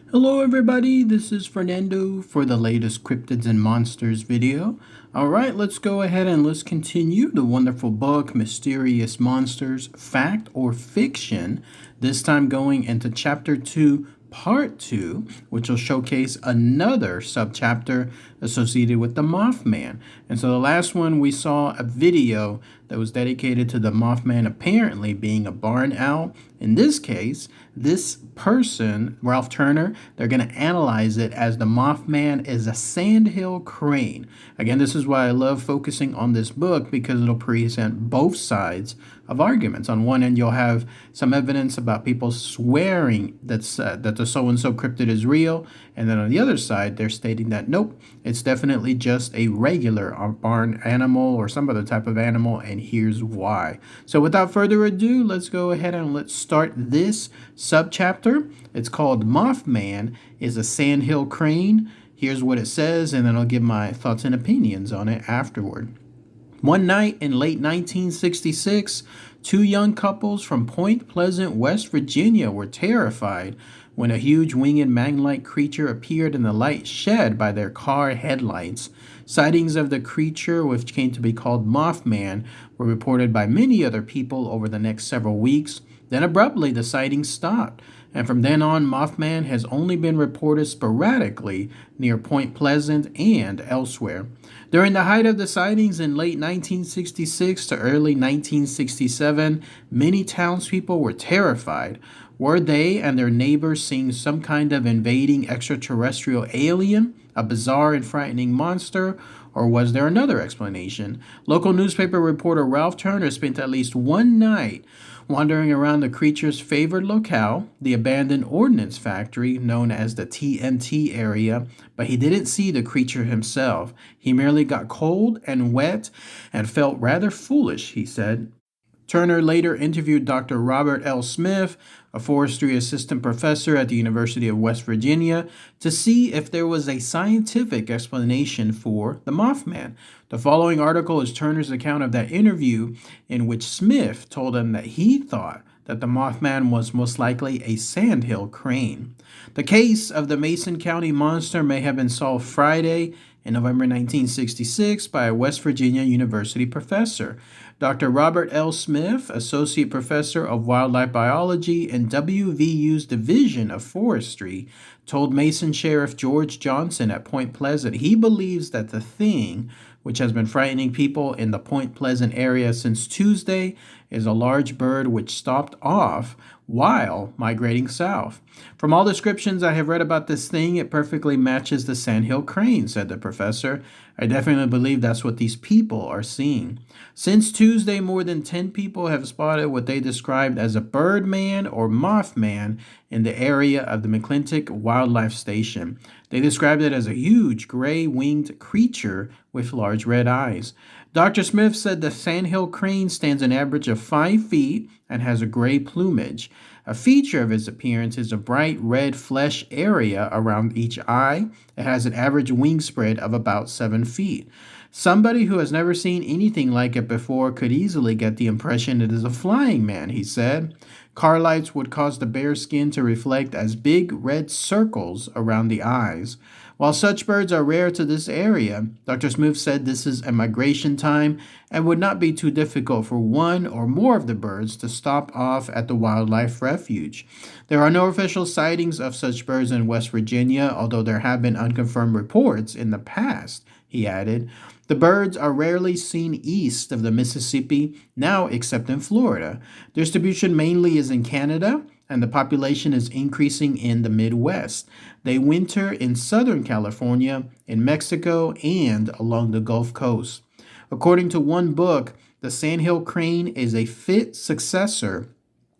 Hello everybody, this is Fernando for the latest Cryptids and Monsters video. Alright, let's go ahead and let's continue the wonderful book, Mysterious Monsters, Fact or Fiction, this time going into Chapter 2, Part 2, which will showcase another subchapter associated with the Mothman. And so the last one we saw a video that was dedicated to the Mothman apparently being a barn owl. In this case, this person, Ralph Turner, they're going to analyze it as the Mothman is a Sandhill crane. Again, this is why I love focusing on this book, because it'll present both sides of arguments. On one end, you'll have some evidence about people swearing that the so-and-so cryptid is real, and then on the other side, they're stating that, nope, it's definitely just a regular barn animal or some other type of animal, and here's why. So without further ado, let's go ahead and let's start this subchapter. It's called Mothman is a Sandhill Crane. Here's what it says, and then I'll give my thoughts and opinions on it afterward. One night in late 1966, two young couples from Point Pleasant, West Virginia were terrified when a huge winged man-like creature appeared in the light shed by their car headlights. Sightings of the creature, which came to be called Mothman, were reported by many other people over the next several weeks. Then abruptly the sightings stopped, and from then on Mothman has only been reported sporadically near Point Pleasant and elsewhere. During the height of the sightings in late 1966 to early 1967, many townspeople were terrified. Were they and their neighbors seeing some kind of invading extraterrestrial alien, a bizarre and frightening monster, or was there another explanation? Local newspaper reporter Ralph Turner spent at least one night wandering around the creature's favored locale, the abandoned ordnance factory known as the TNT area, but he didn't see the creature himself. He merely got cold and wet and felt rather foolish, he said. Turner later interviewed Dr. Robert L. Smith, a forestry assistant professor at the University of West Virginia, to see if there was a scientific explanation for the Mothman. The following article is Turner's account of that interview, in which Smith told him that he thought that the Mothman was most likely a Sandhill crane. The case of the Mason County monster may have been solved Friday in November 1966 by a West Virginia University professor. Dr. Robert L. Smith, Associate Professor of Wildlife Biology in WVU's Division of Forestry, told Mason Sheriff George Johnson at Point Pleasant he believes that the thing, which has been frightening people in the Point Pleasant area since Tuesday, is a large bird which stopped off while migrating south. From all descriptions I have read about this thing, it perfectly matches the Sandhill crane, said the professor. I definitely believe that's what these people are seeing. Since Tuesday, more than 10 people have spotted what they described as a birdman or mothman in the area of the McClintock Wildlife Station. They described it as a huge gray-winged creature with large red eyes. Dr. Smith said the Sandhill crane stands an average of 5 feet and has a gray plumage. A feature of its appearance is a bright red flesh area around each eye. It has an average wingspread of about 7 feet. Somebody who has never seen anything like it before could easily get the impression it is a flying man, he said. Car lights would cause the bare skin to reflect as big red circles around the eyes. While such birds are rare to this area, Dr. Smith said this is a migration time and would not be too difficult for one or more of the birds to stop off at the wildlife refuge. There are no official sightings of such birds in West Virginia, although there have been unconfirmed reports in the past, he added. The birds are rarely seen east of the Mississippi, now except in Florida. Distribution mainly is in Canada, and the population is increasing in the Midwest. They winter in Southern California, in Mexico, and along the Gulf Coast. According to one book, the Sandhill crane is a fit successor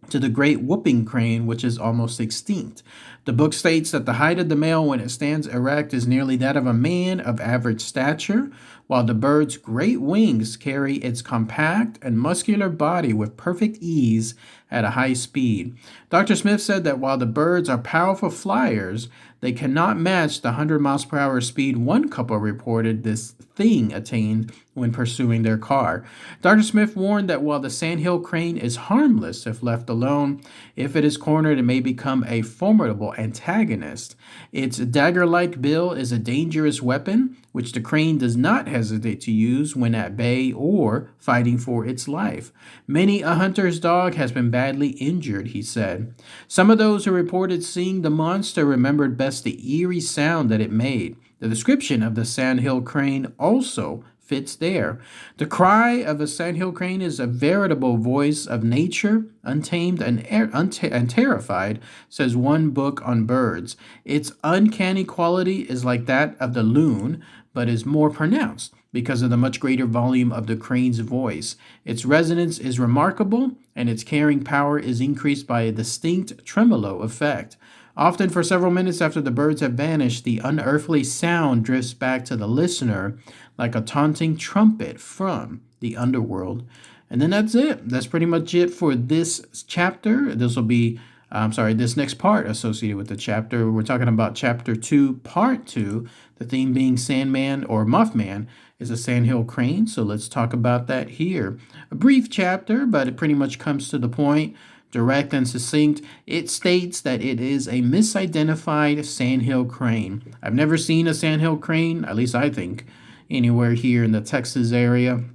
to the great whooping crane, which is almost extinct. The book states that the height of the male when it stands erect is nearly that of a man of average stature, while the bird's great wings carry its compact and muscular body with perfect ease at a high speed. Dr. Smith said that while the birds are powerful flyers, they cannot match the 100 miles per hour speed one couple reported this thing attained when pursuing their car. Dr. Smith warned that while the sandhill crane is harmless if left alone, if it is cornered, it may become a formidable antagonist. Its dagger-like bill is a dangerous weapon, which the crane does not hesitate to use when at bay or fighting for its life. Many a hunter's dog has been badly injured, he said. Some of those who reported seeing the monster remembered best the eerie sound that it made. The description of the sandhill crane also fits there. The cry of a sandhill crane is a veritable voice of nature, untamed and terrified, says one book on birds. Its uncanny quality is like that of the loon, but is more pronounced because of the much greater volume of the crane's voice. Its resonance is remarkable, and its carrying power is increased by a distinct tremolo effect. Often for several minutes after the birds have vanished, the unearthly sound drifts back to the listener like a taunting trumpet from the underworld. And then that's it. That's pretty much it for this chapter. This next part associated with the chapter. We're talking about chapter 2, part 2. The theme being Sandman or Mothman is a sandhill crane. So let's talk about that here. A brief chapter, but it pretty much comes to the point. Direct and succinct, it states that it is a misidentified sandhill crane. I've never seen a sandhill crane, at least I think, anywhere here in the Texas area.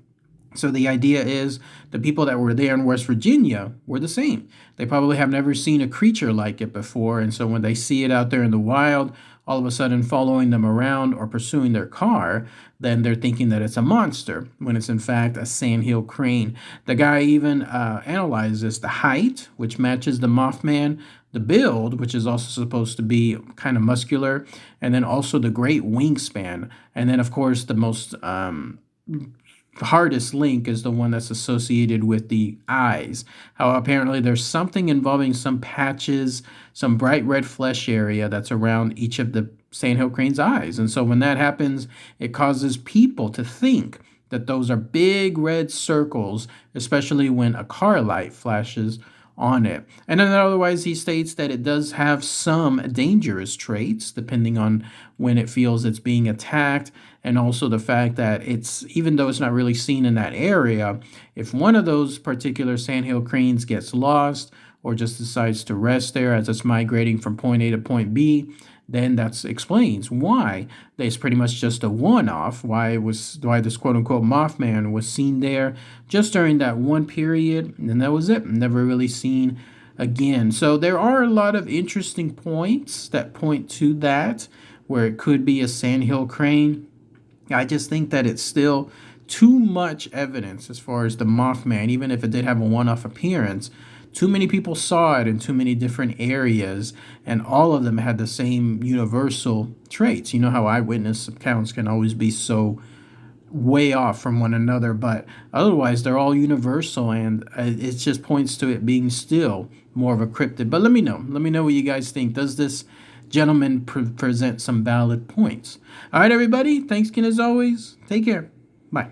So the idea is the people that were there in West Virginia were the same. They probably have never seen a creature like it before, and so when they see it out there in the wild, all of a sudden following them around or pursuing their car, then they're thinking that it's a monster, when it's in fact a sandhill crane. The guy even analyzes the height, which matches the Mothman, the build, which is also supposed to be kind of muscular, and then also the great wingspan. And then, of course, the most hardest link is the one that's associated with the eyes. How apparently there's something involving some patches, some bright red flesh area that's around each of the sandhill crane's eyes. And so when that happens, it causes people to think that those are big red circles, especially when a car light flashes on it. And then otherwise, he states that it does have some dangerous traits, depending on when it feels it's being attacked, and also the fact that it's, even though it's not really seen in that area, if one of those particular sandhill cranes gets lost or just decides to rest there as it's migrating from point A to point B, then that explains why it's pretty much just a one-off, why this quote-unquote Mothman was seen there just during that one period, and that was it. Never really seen again. So there are a lot of interesting points that point to that, where it could be a sandhill crane. I just think that it's still too much evidence as far as the Mothman, even if it did have a one-off appearance. Too many people saw it in too many different areas, and all of them had the same universal traits. You know how eyewitness accounts can always be so way off from one another, but otherwise they're all universal, and it just points to it being still more of a cryptid. But let me know what you guys think. Does this gentleman present some valid points? All right, everybody, thanks again as always. Take care. Bye.